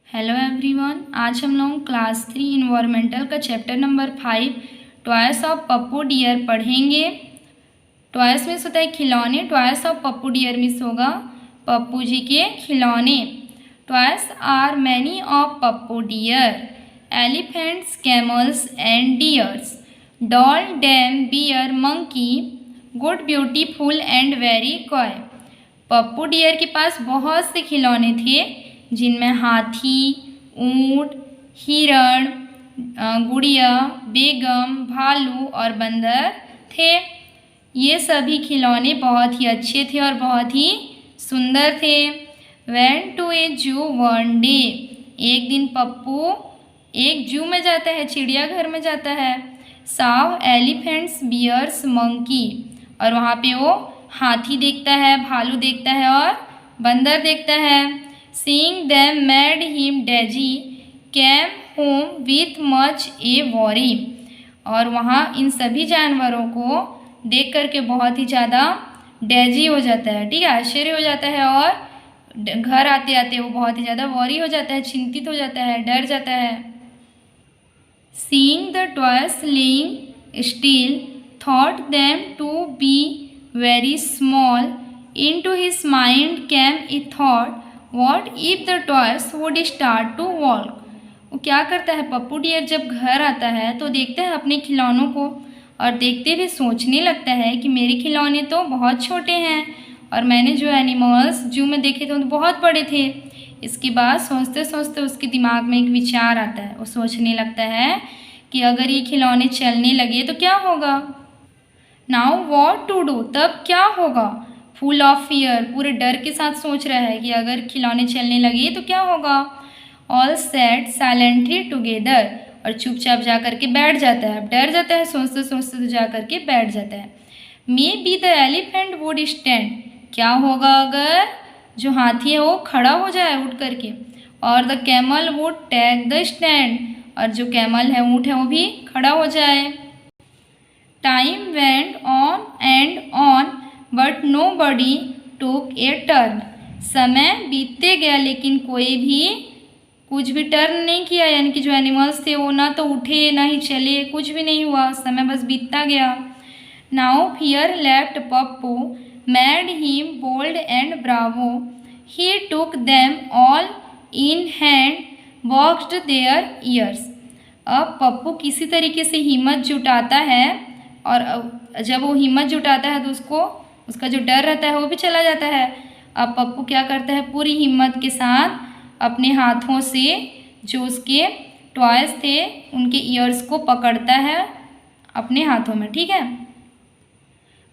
Hello everyone, आज हम लोग क्लास 3 इन्वायरमेंटल का chapter number 5 toys of Pappu dear पढ़ेंगे। टॉयस मीन्स होता है खिलौने, toys of Pappu dear means होगा पप्पू जी के खिलौने। Toys are many of Pappu dear, elephants, camels and deers, doll, dam, bear, monkey, good, beautiful and very coy. Pappu dear के पास बहुत से खिलौने थे जिनमें हाथी, ऊंट, हिरण, गुड़िया, बेगम, भालू और बंदर थे। ये सभी खिलौने बहुत ही अच्छे थे और बहुत ही सुंदर थे। वेंट टू ए जू वन डे, एक दिन पप्पू एक जू में जाता है, चिड़ियाघर में जाता है। साव एलिफेंट्स, बियर्स, मंकी, और वहाँ पे वो हाथी देखता है, भालू देखता है और बंदर देखता है। Seeing them made him dizzy, came home with much a worry, और वहाँ इन सभी जानवरों को देख करके बहुत ही ज़्यादा डेजी हो जाता है, ठीक है, आश्चर्य हो जाता है, और घर आते आते वो बहुत ही ज़्यादा वॉरी हो जाता है, चिंतित हो जाता है, डर जाता है। Seeing the toys laying still, thought them to be very small. Into his mind came a thought, What if the toys would start to walk? वो क्या करता है पप्पू डियर, जब घर आता है तो देखता है अपने खिलौनों को, और देखते हुए सोचने लगता है कि मेरे खिलौने तो बहुत छोटे हैं और मैंने जो एनिमल्स जू में देखे थे वो बहुत बड़े थे। इसके बाद सोचते सोचते उसके दिमाग में एक विचार आता है। वो सोचने लगता है कि अगर ये खिलौने चलने लगे तो क्या होगा। नाउ वॉट टू डू, तब क्या होगा। फुल ऑफ फियर, पूरे डर के साथ सोच रहा है कि अगर खिलौने चलने लगे तो क्या होगा। ऑल सैट साइलेंटली टुगेदर, और चुपचाप जा करके बैठ जाता है। अब डर जाता है, सोचते सोचते तो जा करके बैठ जाता है। May be the elephant would stand, क्या होगा अगर जो हाथी है वो खड़ा हो जाए उठ करके, और the camel would take the stand, और जो कैमल है, ऊँट है, वो भी खड़ा हो जाए। Time went on and on but nobody took a turn, समय बीतते गया लेकिन कोई भी कुछ भी टर्न नहीं किया, यानी कि जो एनिमल्स थे वो ना तो उठे ना ही चले, कुछ भी नहीं हुआ, समय बस बीतता गया। Now fear left Pappu, made him bold and bravo, he took them all in hand, boxed their ears. अब पप्पू किसी तरीके से हिम्मत जुटाता है, और जब वो हिम्मत जुटाता है तो उसका जो डर रहता है वो भी चला जाता है। अब पप्पू क्या करता है, पूरी हिम्मत के साथ अपने हाथों से जो उसके टॉयस थे उनके ईयर्स को पकड़ता है अपने हाथों में, ठीक है।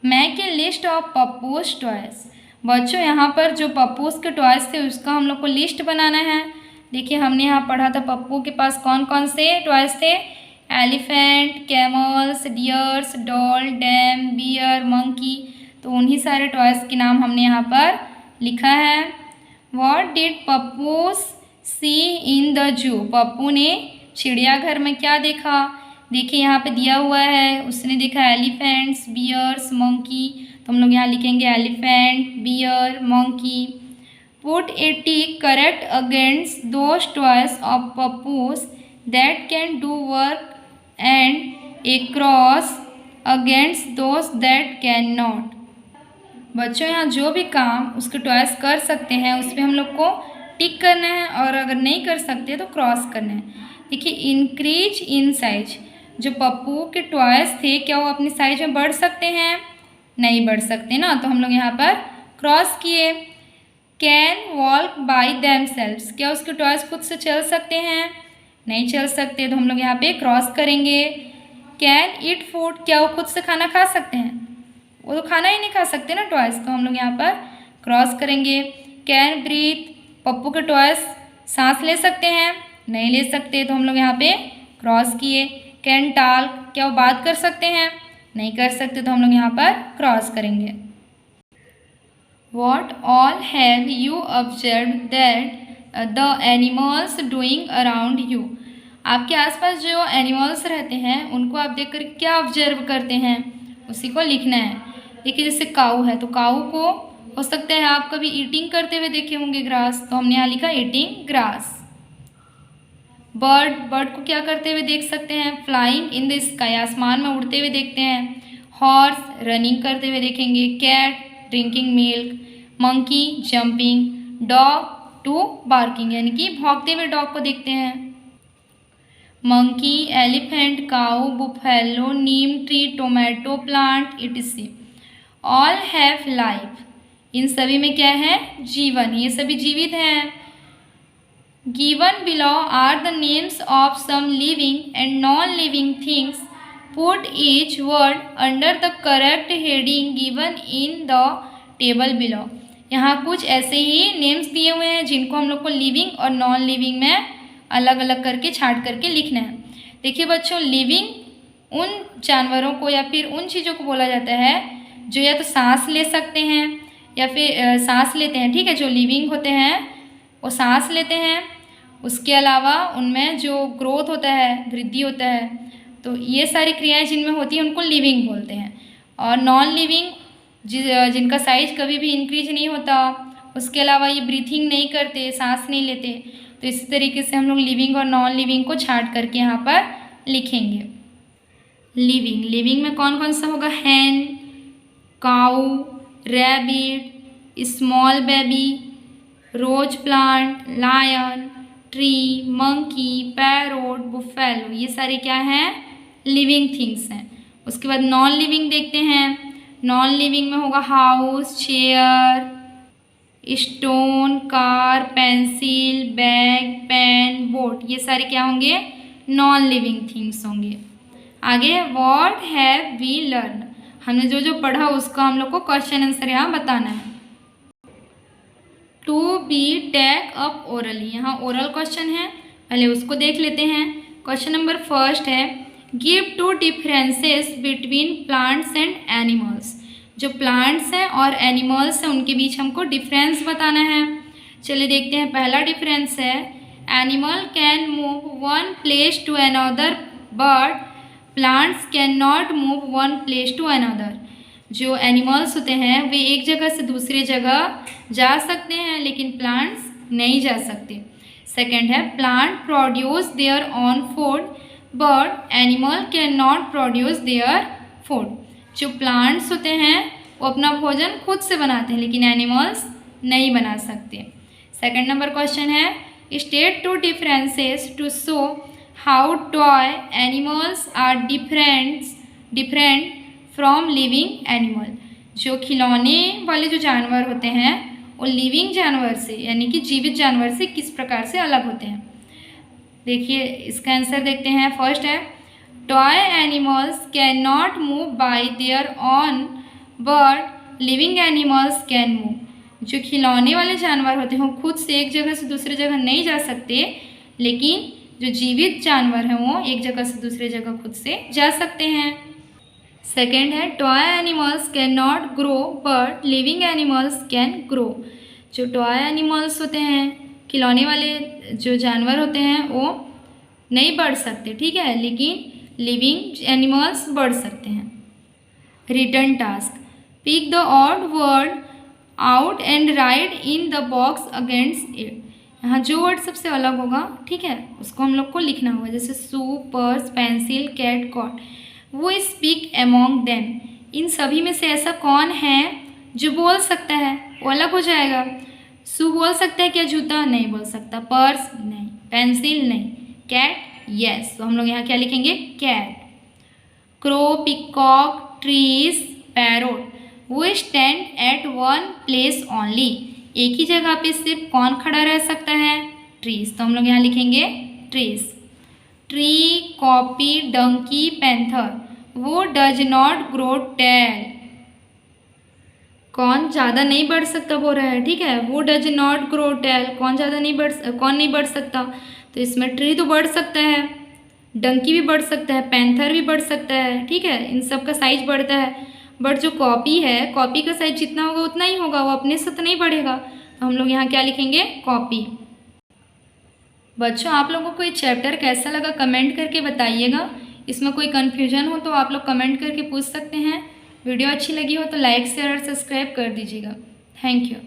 Make a list of Pappu's toys, बच्चों यहाँ पर जो पप्पूस के टॉयस थे उसका हम लोग को लिस्ट बनाना है। देखिए हमने यहाँ पढ़ा था पप्पू के पास कौन कौन से टॉयस थे। Elephant, camels, deers, doll, dam, bear, monkey, तो उन्हीं सारे टॉयस के नाम हमने यहाँ पर लिखा है। What did Pappu's see in the zoo, Pappu ने चिड़ियाघर में क्या देखा। देखिए यहाँ पे दिया हुआ है, उसने देखा एलिफेंट्स, बियर्स, मंकी, तो हम लोग यहाँ लिखेंगे elephant, bear, monkey. Put a tick correct against those toys of Pappu's that can do work and a cross against those that can not. बच्चों यहाँ जो भी काम उसके टॉयस कर सकते हैं उस पर हम लोग को टिक करना है, और अगर नहीं कर सकते तो क्रॉस करना है। देखिए इंक्रीज इन साइज, जो पप्पू के टॉयस थे क्या वो अपनी साइज में बढ़ सकते हैं, नहीं बढ़ सकते ना, तो हम लोग यहाँ पर क्रॉस किए। Can walk by them selves, क्या उसके टॉयस खुद से चल सकते हैं, नहीं चल सकते, तो हम लोग यहाँ पे क्रॉस करेंगे। कैन ईट फूड, क्या वो खुद से खाना खा सकते हैं, वो तो खाना ही नहीं खा सकते ना टॉयस, तो हम लोग यहाँ पर क्रॉस करेंगे। कैन ब्रीथ, पप्पू के टॉयस सांस ले सकते हैं, नहीं ले सकते, तो हम लोग यहाँ पे क्रॉस किए। कैन टॉक, क्या वो बात कर सकते हैं, नहीं कर सकते, तो हम लोग यहाँ पर क्रॉस करेंगे। What all have you observed that the animals doing around you? आपके आसपास जो एनिमल्स रहते हैं उनको आप देखकर क्या ऑब्जर्व करते हैं, उसी को लिखना है। देखिए जैसे काऊ है तो काऊ को हो सकता है आप कभी ईटिंग करते हुए देखे होंगे ग्रास, तो हमने यहाँ लिखा ईटिंग ग्रास। बर्ड को क्या करते हुए देख सकते हैं, फ्लाइंग इन द स्काई, आसमान में उड़ते हुए देखते हैं। हॉर्स रनिंग करते हुए देखेंगे। Cat drinking milk. Monkey jumping. Dog to barking, यानी कि भौंकते हुए डॉग को देखते हैं। Monkey, elephant, cow, buffalo, neem tree, tomato plant, it's all have life. इन सभी में क्या है, जीवन, ये सभी जीवित हैं। Given below are the names of some living and non living things. Put each word under the correct heading given in the table below. यहाँ कुछ ऐसे ही नेम्स दिए हुए हैं जिनको हम लोग को लिविंग और नॉन लिविंग में अलग अलग करके छांट करके लिखना है। देखिए बच्चों, लिविंग उन जानवरों को या फिर उन चीज़ों को बोला जाता है जो या तो सांस ले सकते हैं या फिर सांस लेते हैं, ठीक है। जो लिविंग होते हैं वो सांस लेते हैं, उसके अलावा उनमें जो ग्रोथ होता है, वृद्धि होता है, तो ये सारी क्रियाएं जिनमें होती हैं उनको लिविंग बोलते हैं। और नॉन लिविंग जिनका साइज कभी भी इंक्रीज नहीं होता, उसके अलावा ये ब्रीथिंग नहीं करते, सांस नहीं लेते, तो इसी तरीके से हम लोग लिविंग और नॉन लिविंग को छांट करके यहाँ पर लिखेंगे। लिविंग में कौन कौन सा होगा, hen, cow, rabbit, small baby, rose plant, lion, tree, monkey, parrot, buffalo, ये सारे क्या हैं, लिविंग थिंग्स हैं। उसके बाद नॉन लिविंग देखते हैं। नॉन लिविंग में होगा house, chair, stone, car, pencil, bag, pen, boat, ये सारे क्या होंगे, नॉन लिविंग थिंग्स होंगे। आगे व्हाट हैव वी लर्न, हमने जो जो पढ़ा उसका हम लोग को क्वेश्चन आंसर यहाँ बताना है। To be take up orally, यहाँ ओरल क्वेश्चन है, पहले उसको देख लेते हैं। क्वेश्चन नंबर फर्स्ट है, give two differences between plants and animals. जो प्लांट्स हैं और एनिमल्स हैं उनके बीच हमको डिफरेंस बताना है। चलिए देखते हैं। पहला डिफरेंस है, animal can move one place to another but plants can not move one place to another. जो एनिमल्स होते हैं वे एक जगह से दूसरी जगह जा सकते हैं, लेकिन प्लांट्स नहीं जा सकते। सेकेंड है, plant produce their own food but animal can not produce their food. जो प्लांट्स होते हैं वो अपना भोजन खुद से बनाते हैं, लेकिन एनिमल्स नहीं बना सकते। सेकेंड नंबर क्वेश्चन है, state two differences to show how toy animals are different from living animal. जो खिलौने वाले जो जानवर होते हैं वो लिविंग जानवर से यानी कि जीवित जानवर से किस प्रकार से अलग होते हैं। देखिए इसका आंसर देखते हैं। फर्स्ट है, toy animals can not move by their own but living animals can move. जो खिलौने वाले जानवर होते हैं वो खुद से एक जगह से दूसरी जगह नहीं जा सकते, लेकिन जो जीवित जानवर हैं वो एक जगह से दूसरी जगह खुद से जा सकते हैं। सेकेंड है, toy animals can not grow but living animals can grow. जो टॉय एनिमल्स होते हैं, खिलौने वाले जो जानवर होते हैं वो नहीं बढ़ सकते, ठीक है, लेकिन लिविंग एनिमल्स बढ़ सकते हैं। Return task, pick the odd word out and write in the box against it. यहाँ जो वर्ड सबसे अलग होगा, ठीक है, उसको हम लोग को लिखना होगा। जैसे शू, पर्स, पेंसिल, कैट, कॉट, वो स्पीक एमोंग देम। इन सभी में से ऐसा कौन है जो बोल सकता है, वो अलग हो जाएगा। शू बोल सकता है क्या, जूता नहीं बोल सकता, पर्स नहीं, पेंसिल नहीं, कैट यस, तो हम लोग यहाँ क्या लिखेंगे, cat. Crow, peacock, trees, parrot, वो stand at one place only. एक ही जगह पे सिर्फ कौन खड़ा रह सकता है, ट्रीज, तो हम लोग यहाँ लिखेंगे trees. Tree, copy, donkey, panther, वो डज नॉट ग्रो टेल। कौन ज़्यादा नहीं बढ़ सकता बोल रहा है, ठीक है, वो डज नॉट ग्रो टेल, कौन नहीं बढ़ सकता, तो इसमें ट्री तो बढ़ सकता है, डंकी भी बढ़ सकता है, पैंथर भी बढ़ सकता है, ठीक है, इन सब का साइज बढ़ता है। बट जो कॉपी है, कॉपी का साइज जितना होगा उतना ही होगा, वो अपने से तो नहीं बढ़ेगा, तो हम लोग यहाँ क्या लिखेंगे, कॉपी। बच्चों आप लोगों को ये चैप्टर कैसा लगा कमेंट करके बताइएगा। इसमें कोई कन्फ्यूजन हो तो आप लोग कमेंट करके पूछ सकते हैं। वीडियो अच्छी लगी हो तो लाइक शेयर और सब्सक्राइब कर दीजिएगा। Thank you.